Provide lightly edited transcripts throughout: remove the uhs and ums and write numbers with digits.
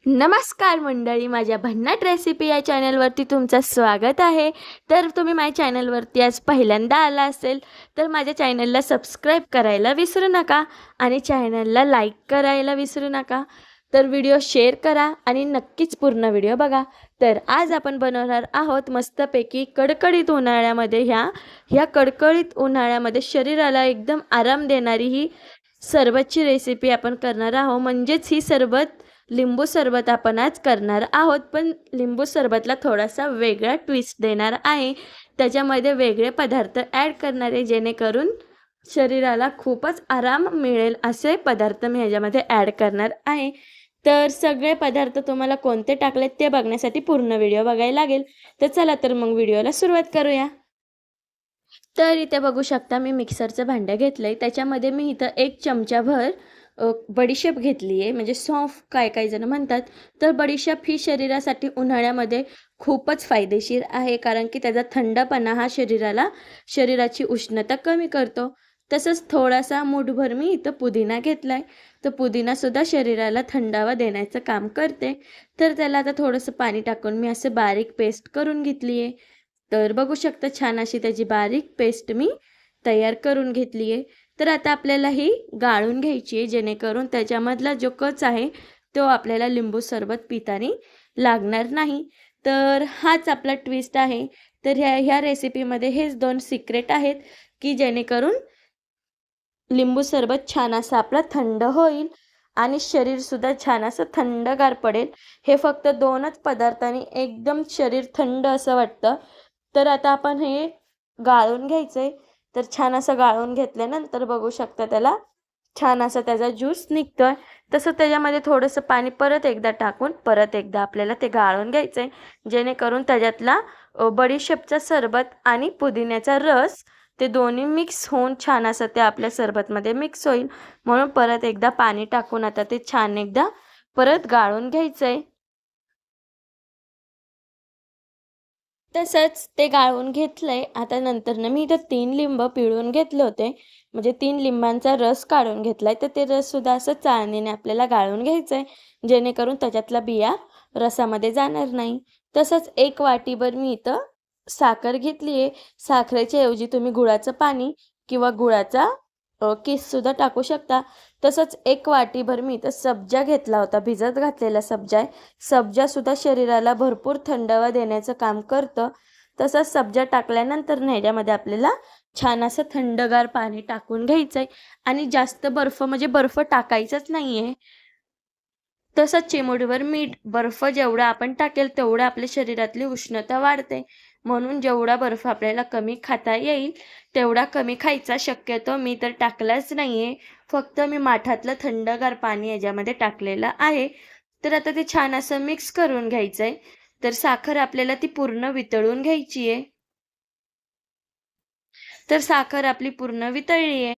नमस्कार मंडळी, माझ्या भन्नाट रेसिपी या चॅनलवरती तुमचं स्वागत आहे। तर तुम्ही माझ्या चॅनलवरती आज पहिल्यांदा आला असेल तर माझ्या चॅनलला सबस्क्राईब करायला विसरू नका आणि चॅनलला लाईक करायला विसरू नका। तर व्हिडिओ शेअर करा आणि नक्कीच पूर्ण व्हिडिओ बघा। तर आज आपण बनवणार आहोत मस्तपैकी कडकडीत उन्हाळ्यामध्ये ह्या कडकडीत उन्हाळ्यामध्ये शरीराला एकदम आराम देणारी ही सरबतची रेसिपी आपण करणार आहोत। म्हणजेच ही सरबत लिंबू सरबत आपण आज करणार आहोत, पण लिंबू सरबतला थोडासा वेगळा ट्विस्ट देणार आहे। त्याच्यामध्ये वेगळे पदार्थ ॲड करणार आहे, जेणेकरून शरीराला खूपच आराम मिळेल असे पदार्थ मी ह्याच्यामध्ये ॲड करणार आहे। तर सगळे पदार्थ तुम्हाला कोणते टाकलेत ते बघण्यासाठी पूर्ण व्हिडिओ बघायला लागेल। तर चला तर मग व्हिडिओला सुरुवात करूया। तर इथे बघू शकता मी मिक्सरचं भांडं घेतलंय, त्याच्यामध्ये मी इथं 1 चमचाभर बडीशेप घेतली आहे, म्हणजे सौंफ काही जण म्हणतात। तर बडीशेप ही शरीरासाठी उन्हाळ्यामध्ये खूपच फायदेशीर आहे, कारण की त्याचा थंडपणा हा शरीराची उष्णता कमी करतो। तसंच थोडासा मूठभर मी इथं पुदिना घेतलाय, तर पुदिनासुद्धा शरीराला थंडावा देण्याचं काम करते। तर त्याला आता थोडंसं पाणी टाकून मी असं बारीक पेस्ट करून घेतली आहे। तर बघू शकता छान अशी त्याची बारीक पेस्ट मी तयार करून घेतली आहे। तर आता आपल्याला ही गाळून घ्यायची आहे, जेणेकरून त्याच्यामधला जो कच आहे तो आपल्याला लिंबू सरबत पिताना लागणार नाही। तर हाच आपला ट्विस्ट आहे। तर ह्या रेसिपीमध्ये हेच 2 सिक्रेट आहेत, की जेणेकरून लिंबू सरबत छान असं आपला थंड होईल आणि शरीरसुद्धा छान असं थंडगार पडेल। हे फक्त 2च पदार्थांनी एकदम शरीर थंड असं वाटतं। तर आता आपण हे गाळून घ्यायचंय। तर छान असं गाळून घेतल्यानंतर बघू शकता त्याला छान असा त्याचा ज्यूस निघतोय। तसं त्याच्यामध्ये थोडंसं पाणी परत एकदा टाकून परत एकदा आपल्याला ते गाळून घ्यायचंय, जेणेकरून त्याच्यातला बडीशेपचा सरबत आणि पुदिन्याचा रस ते दोन्ही मिक्स होऊन छान असं ते आपल्या सरबतमध्ये मिक्स होईल। म्हणून परत एकदा पाणी टाकून आता ते छान एकदा परत गाळून घ्यायचंय। तसंच ते गाळून घेतलंय। आता नंतरनं मी इथं 3 लिंब पिळून घेतले होते, म्हणजे 3 लिंबांचा रस काढून घेतलाय। तर ते रससुद्धा असं चाळणीने आपल्याला गाळून घ्यायचं आहे, जेणेकरून त्याच्यातला बिया रसामध्ये जाणार नाही। तसंच 1 वाटीभर मी इथं साखर घेतली आहे। साखरेच्या ऐवजी तुम्ही गुळाचं पाणी किंवा गुळाचा किससुद्धा टाकू शकता। तसंच 1 वाटीभर मी इथं सब्जा घेतला होता, भिजत घातलेला सब्जा आहे। सब्जासुद्धा शरीराला भरपूर थंडावा देण्याचं काम करतं। तसंच सब्जा टाकल्यानंतर ह्याच्यामध्ये आपल्याला छान असं थंडगार पाणी टाकून घ्यायचं आहे आणि जास्त बर्फ म्हणजे बर्फ टाकायचाच नाही आहे। तसंच चिमूटभर मीठ, बर्फ जेवढा आपण टाकेल तेवढं आपल्या शरीरातली उष्णता वाढते। म्हणून जेवढा बर्फ आपल्याला कमी खाता येईल तेवढा कमी खायचा। शक्यतो मी तर टाकलाच नाही आहे, फक्त मी माठातलं थंडगार पाणी याच्यामध्ये टाकलेलं आहे। तर आता ते छान असं मिक्स करून घ्यायचं आहे। तर साखर आपल्याला ती पूर्ण वितळून घ्यायची आहे। तर साखर आपली पूर्ण वितळली आहे।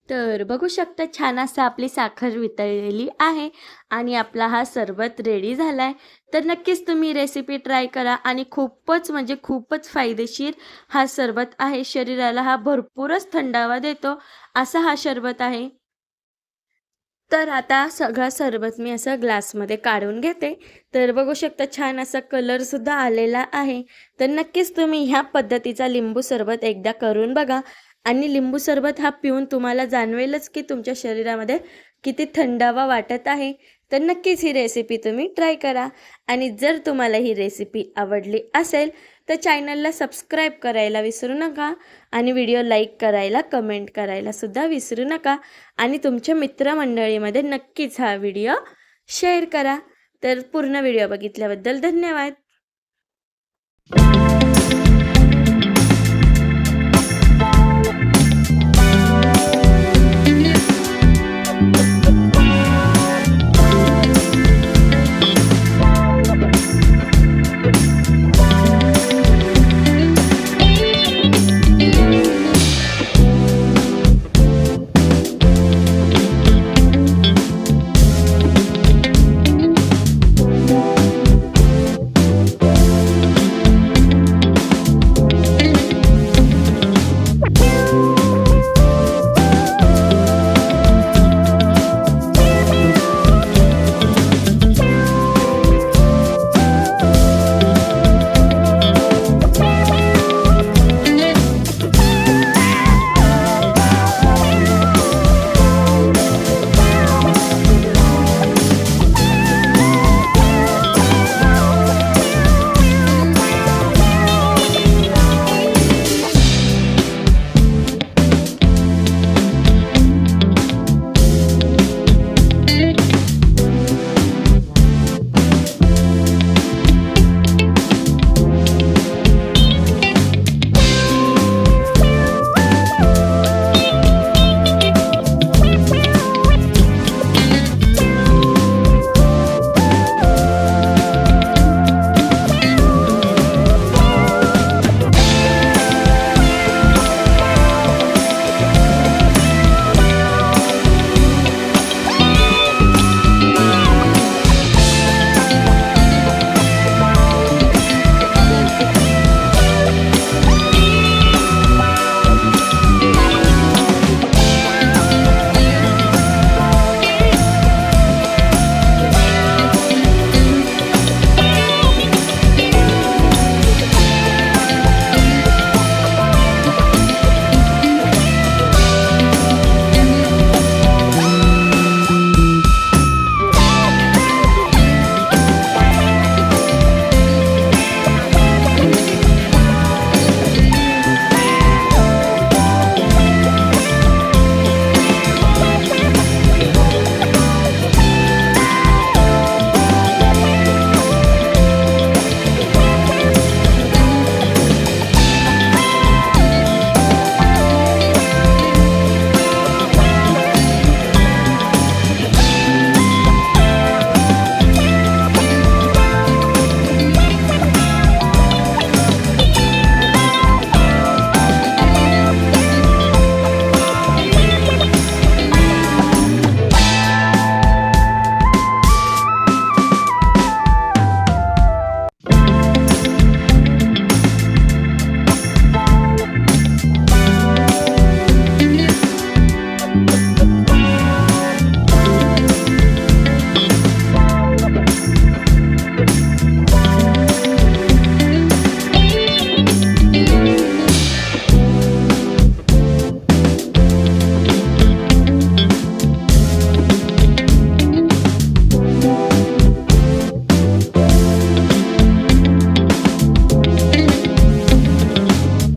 तर बघू शकता छान असं आपली साखर वितळलेली आहे आणि आपला हा सरबत रेडी झाला आहे। तर नक्कीच तुम्ही रेसिपी ट्राय करा आणि खूपच म्हणजे खूपच फायदेशीर हा सरबत आहे। शरीराला हा भरपूरच थंडावा देतो असा हा सरबत आहे। तर आता सगळा सरबत मी असं ग्लासमध्ये काढून घेते। तर बघू शकता छान असा कलरसुद्धा आलेला आहे। तर नक्कीच तुम्ही ह्या पद्धतीचा लिंबू सरबत एकदा करून बघा आणि लिंबू सरबत हा पिऊन तुम्हाला जाणवेलच की तुमच्या शरीरामध्ये किती थंडावा वाटत आहे। तर नक्कीच ही रेसिपी तुम्ही ट्राय करा आणि जर तुम्हाला ही रेसिपी आवडली असेल तर चॅनलला सबस्क्राईब करायला विसरू नका आणि व्हिडिओ लाईक करायला, कमेंट करायला सुद्धा विसरू नका आणि तुमच्या मित्रमंडळीमध्ये नक्कीच हा व्हिडिओ शेअर करा। तर पूर्ण व्हिडिओ बघितल्याबद्दल धन्यवाद।